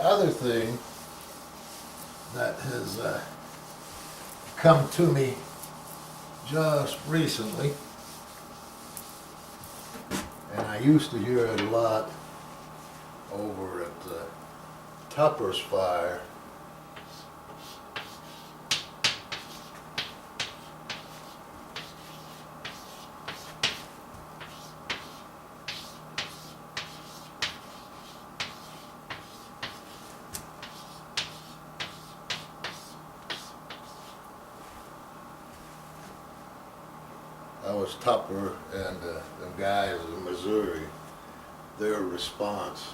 other thing that has come to me just recently, and I used to hear it a lot over at Tupper's Fire. That was Tupper and the guys in Missouri. Their response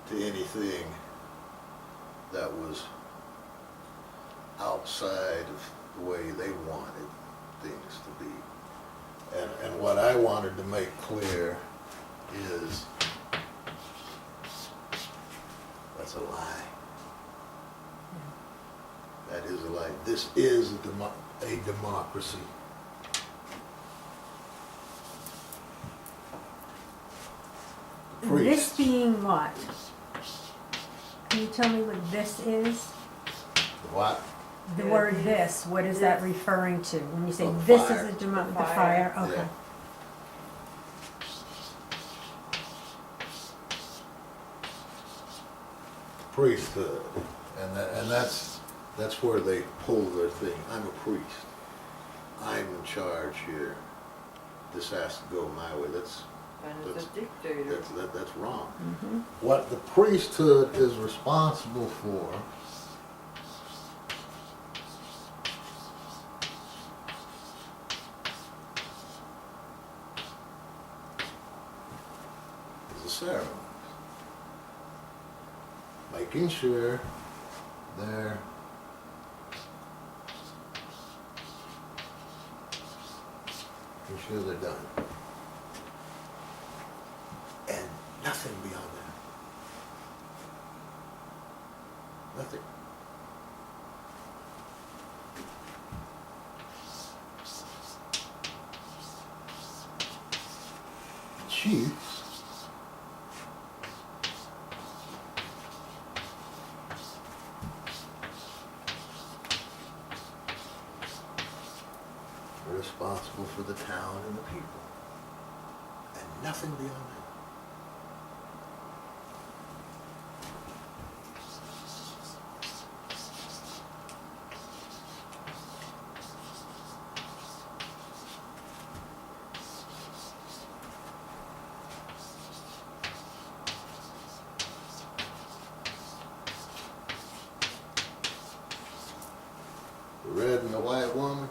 to anything that was outside of the way they wanted things to be. And what I wanted to make clear is that's a lie. That is a lie. This is a democracy. This being what? Can you tell me what this is? What? The word this, what is that referring to? When you say Oh, the this fire. is the fire, okay. Yeah. Priesthood, and that's where they pull their thing. I'm a priest. I'm in charge here. This has to go my way. And it's a dictator. That's wrong. Mm-hmm. What the priesthood is responsible for is a ceremony. Making sure they're done. And nothing beyond that. Nothing. Chiefs are responsible for the town and the people. And nothing beyond that. The red and the white woman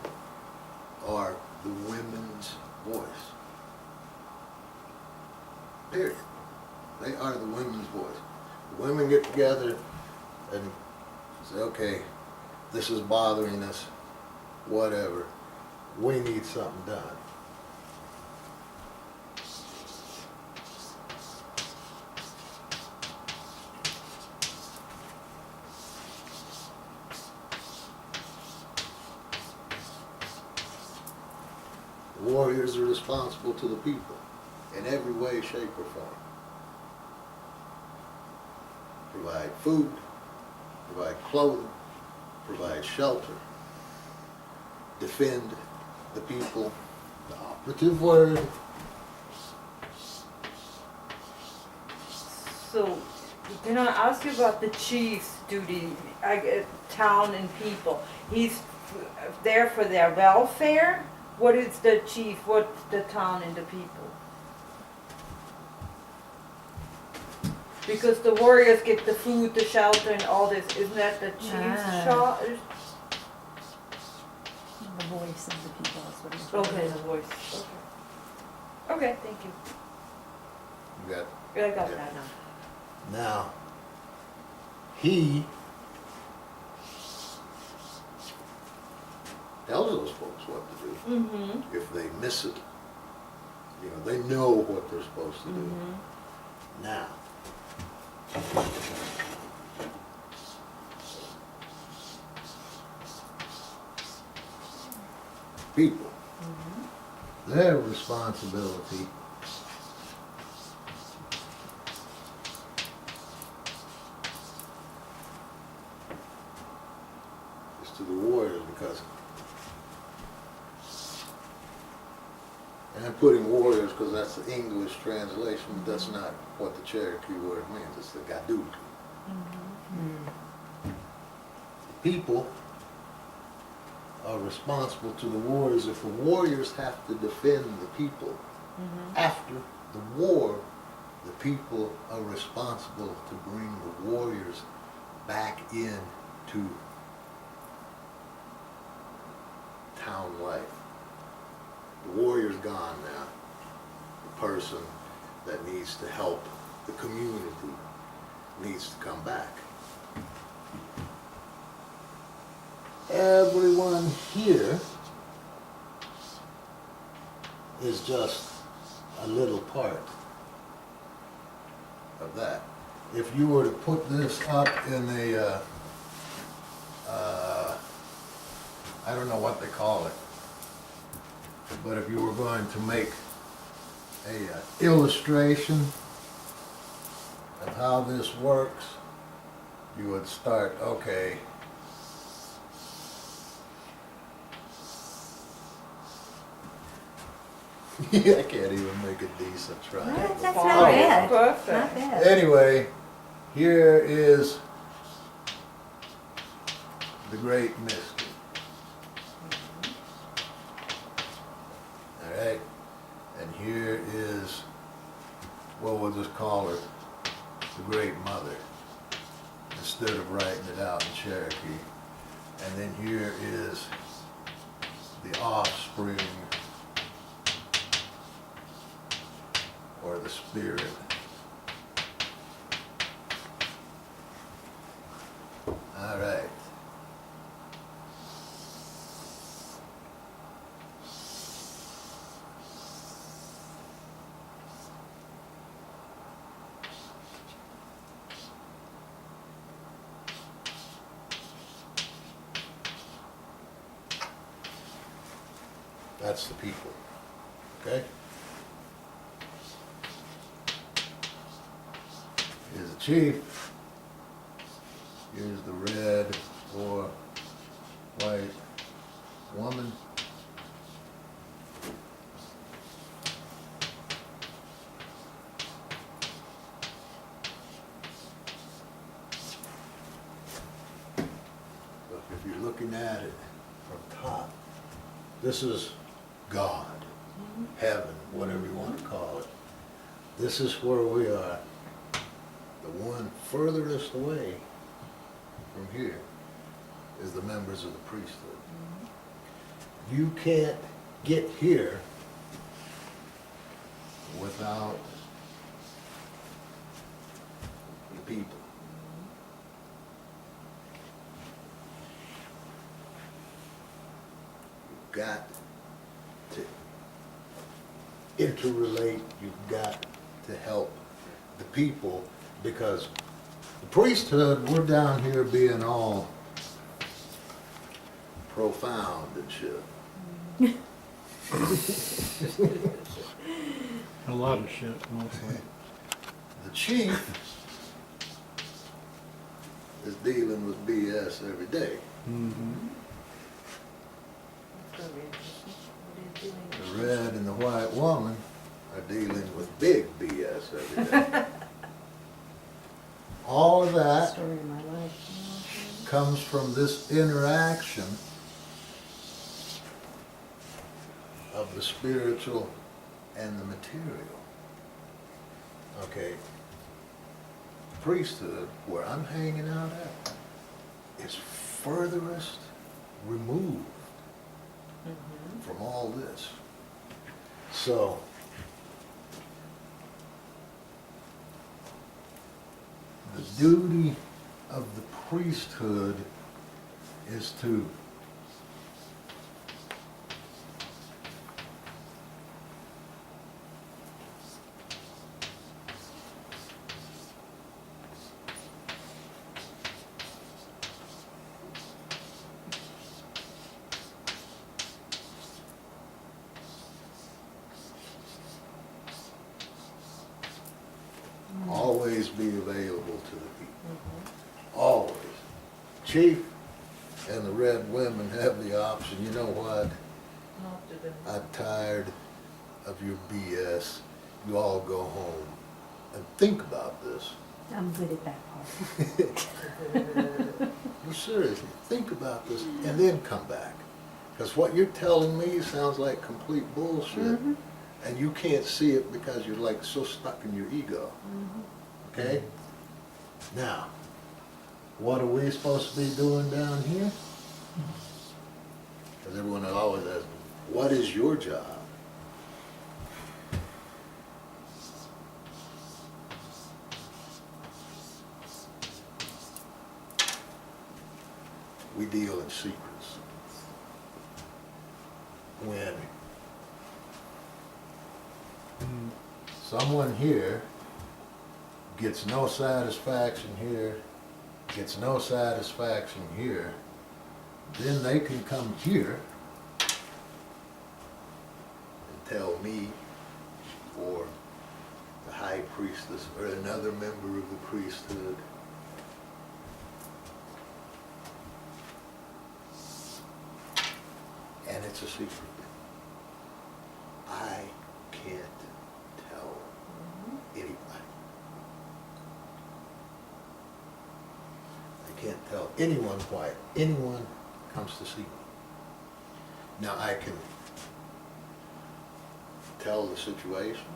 are the women's voice. Period. They are the women's voice. The women get together and say, okay, this is bothering us, whatever. We need something done. Warriors are responsible to the people in every way, shape, or form. Provide food, provide clothing, provide shelter, defend the people, the operative word. So, can I ask you about the chief's duty, town and people? He's there for their welfare? What is the chief, what's the town and the people? Because the warriors get the food, the shelter and all this, isn't that the chief's charge? The voice of the people is what it's Okay, the voice, okay. Okay, thank you. You got I got Yeah. that now. now. He tells those folks what to do. Mm-hmm. If they miss it, they know what they're supposed to do. Mm-hmm. Now, people, their responsibility to the warriors because, and I'm putting warriors because that's the English translation, but that's not what the Cherokee word means, it's the Gadutu. The people are responsible to the warriors if the warriors have to defend the people. After the war, the people are responsible to bring the warriors back into town life. The warrior's gone now. The person that needs to help the community needs to come back. Everyone here is just a little part of that. If you were to put this up in a, I don't know what they call it, but if you were going to make a illustration of how this works, you would start, okay, I can't even make a decent try. That's not Fine. bad. Perfect. Not bad. Anyway, here is the Great Mystery. All right, and here is, well, we'll just call her the Great Mother instead of writing it out in Cherokee. And then here is the offspring, or the spirit. All right. That's the people, okay? Here's the chief. Here's the red or white woman. But if you're looking at it from top, this is God, heaven, whatever you want to call it. This is where we are. The one furthest away from here is the members of the priesthood. You can't get here without the people. You've got to interrelate, you've got to help the people, because the priesthood, we're down here being all profound and shit. A lot of shit, mostly. The chief is dealing with BS every day. Mm-hmm. That's gonna be interesting. What are you doing? The red and the white woman are dealing with big BS every day. All of that Story of my life. comes from this interaction of the spiritual and the material. Okay, priesthood, where I'm hanging out at, is furthest removed from all this. So, the duty of the priesthood is to always be available to the people. Always. Chief, and the red women have the option, you know what? Not to them. I'm tired of your BS. You all go home and think about this. I'm good at that part. No, seriously, think about this and then come back. Because what you're telling me sounds like complete bullshit. Mhm. And you can't see it because you're like so stuck in your ego. Okay? Now, what are we supposed to be doing down here? Because everyone always asks, what is your job? We deal in secrets. When someone here gets no satisfaction here, gets no satisfaction here, then they can come here and tell me or the high priestess or another member of the priesthood, and it's a secret. I can't tell anybody. I can't tell anyone why anyone comes to see me. Now I can tell the situation.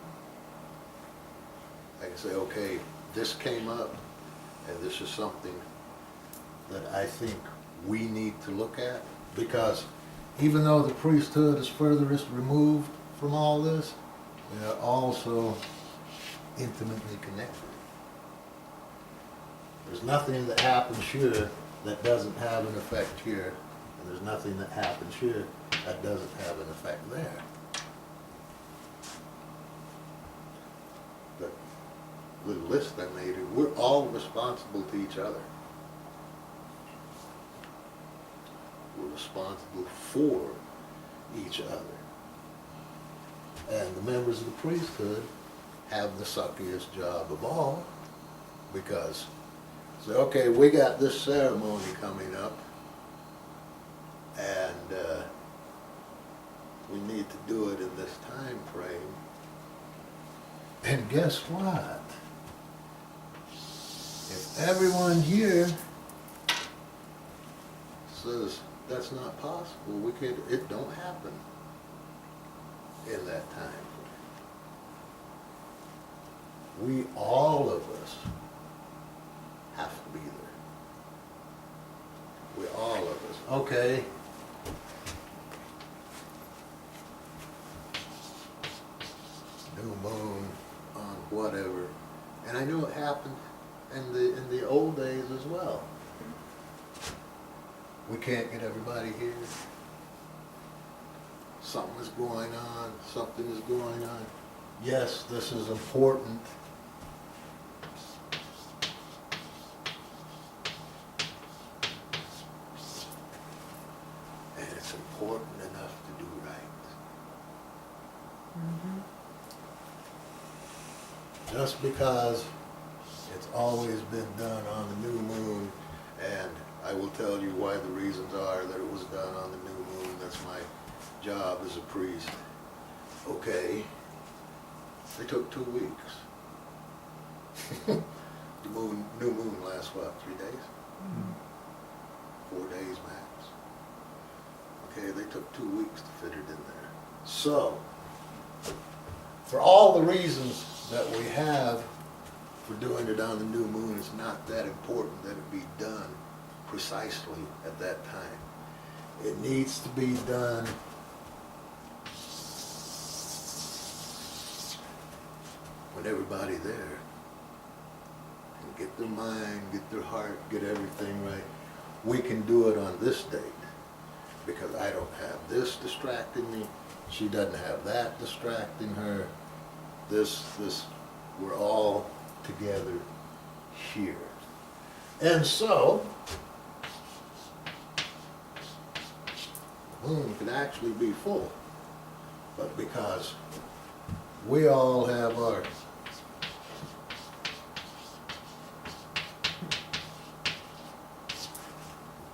I can say, okay, this came up and this is something that I think we need to look at, because even though the priesthood is furthest removed from all this, they are also intimately connected. There's nothing that happens here that doesn't have an effect here, and there's nothing that happens here that doesn't have an effect there. The little list I made, we're all responsible to each other. We're responsible for each other. And the members of the priesthood have the suckiest job of all, because say, okay, we got this ceremony coming up, and we need to do it in this time frame. And guess what? If everyone here says that's not possible, we could, it don't happen in that time frame. We, all of us, have to be there. We, all of us. Okay. New moon on whatever. And I know it happened in the old days as well. We can't get everybody here. Something is going on. Something is going on. Yes, this is important. And it's important enough to do right. Just because it's always been done on the new moon, and I will tell you why the reasons are that it was done on the new moon. That's my job as a priest. Okay, they took 2 weeks. The new moon lasts what, 3 days? 4 days max. Okay, they took 2 weeks to fit it in there. So, for all the reasons that we have for doing it on the new moon, it's not that important that it be done precisely at that time. It needs to be done when everybody there can get their mind, get their heart, get everything right. We can do it on this date because I don't have this distracting me. She doesn't have that distracting her. This, we're all together here. And so, the moon can actually be full, but because we all have our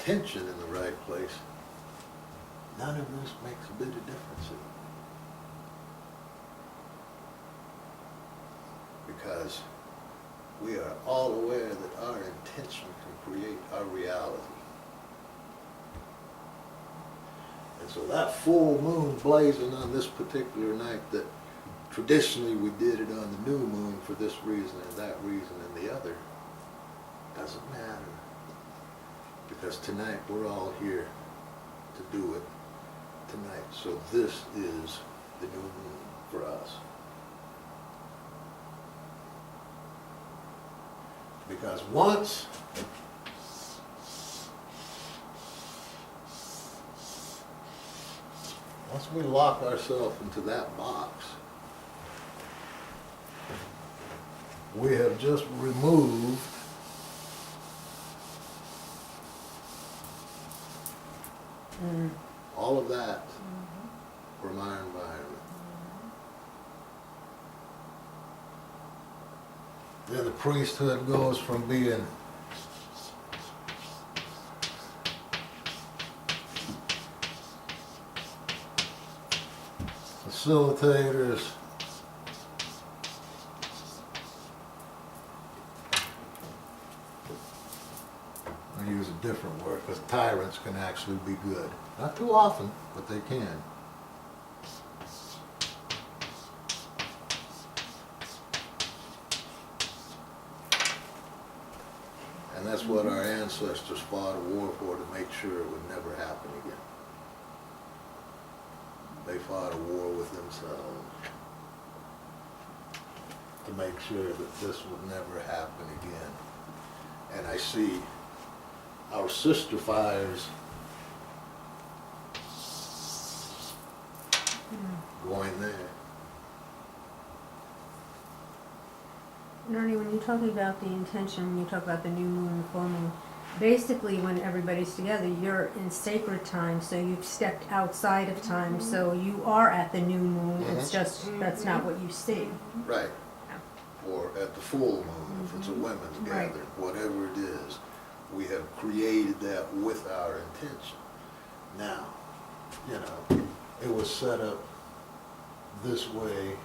intention in the right place, none of this makes a bit of difference. Because we are all aware that our intention can create our reality. And so that full moon blazing on this particular night, that traditionally we did it on the new moon for this reason and that reason and the other, doesn't matter. Because tonight we're all here to do it tonight. So this is the new moon for us. Because once we lock ourselves into that box, we have just removed all of that from our environment. Then the priesthood goes from being facilitators I use a different word because tyrants can actually be good. Not too often, but they can. And that's what our ancestors fought a war for, to make sure it would never happen again. They fought a war with themselves to make sure that this would never happen again. And I see our sister fires going there. Ernie, when you're talking about the intention, when you talk about the new moon and full moon, basically when everybody's together, you're in sacred time, so you've stepped outside of time, so you are at the new moon. It's just, that's not what you see. Right. Or at the full moon, if it's a women's Right. gathering, whatever it is, we have created that with our intention. Now, you know, it was set up this way.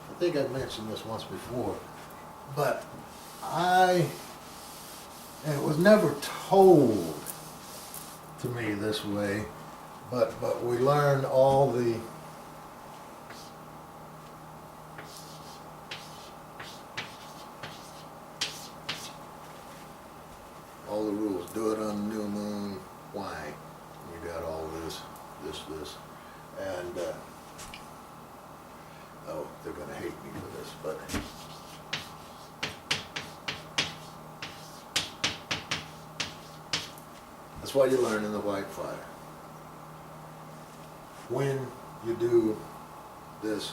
I think I mentioned this once before, but it was never told to me this way, but we learned all the rules. Do it on the new moon. Why? You got all this, and oh, they're gonna hate me for this, but that's why you learn in the white fire. When you do this,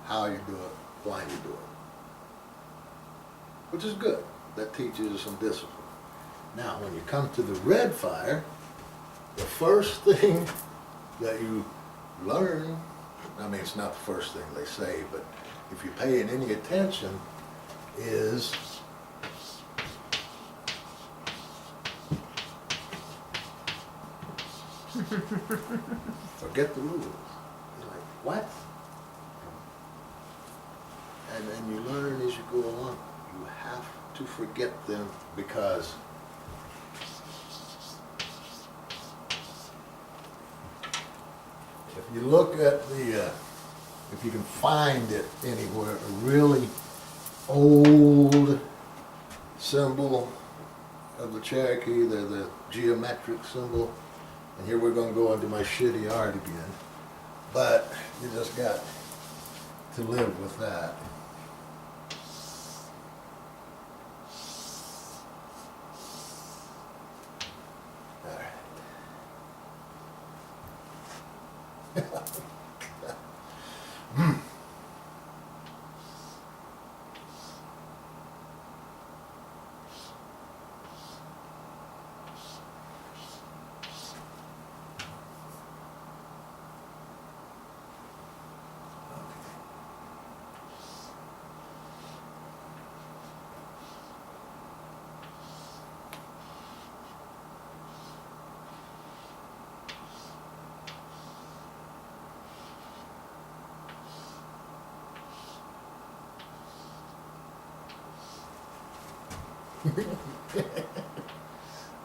how you do it, why you do it. Which is good. That teaches you some discipline. Now, when you come to the red fire, the first thing that you learn, I mean, it's not the first thing they say, but if you're paying any attention, is forget the rules. You're like, what? And then you learn as you go along. You have to forget them, because if you look at the, if you can find it anywhere, a really old symbol of the Cherokee, the geometric symbol, and here we're going to go into my shitty art again, but you just got to live with that.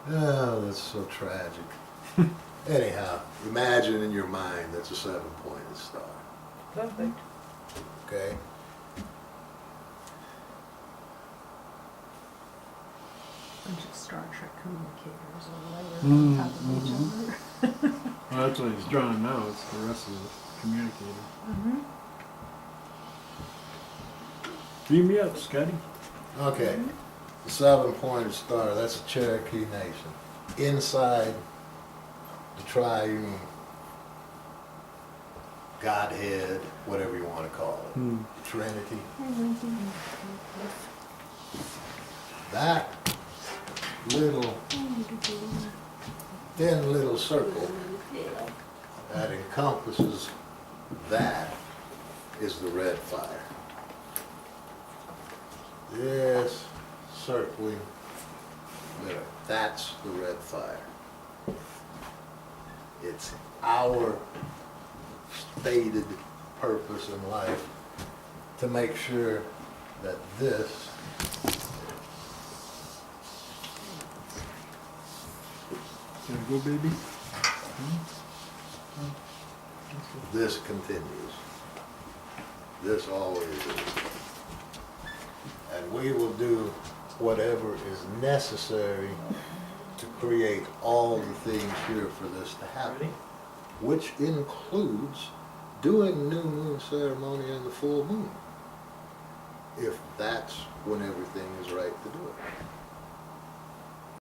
Oh, that's so tragic. Anyhow, imagine in your mind that's a 7-pointed star, Perfect. okay? Bunch of Star Trek communicators all layered on top of each other. Well, that's what he's drawing now, it's the rest of the communicator. Mm-hmm. Beam me up, Scotty. Okay, the 7-pointed star, that's a Cherokee nation. Inside the triune Godhead, whatever you want to call it, Trinity. That little, thin little circle that encompasses that is the red fire. This circling glitter, that's the red fire. It's our stated purpose in life to make sure that this Gotta go, baby. this continues. This always is. And we will do whatever is necessary to create all the things here for this to happen, which includes doing new moon ceremony and the full moon, if that's when everything is right to do it.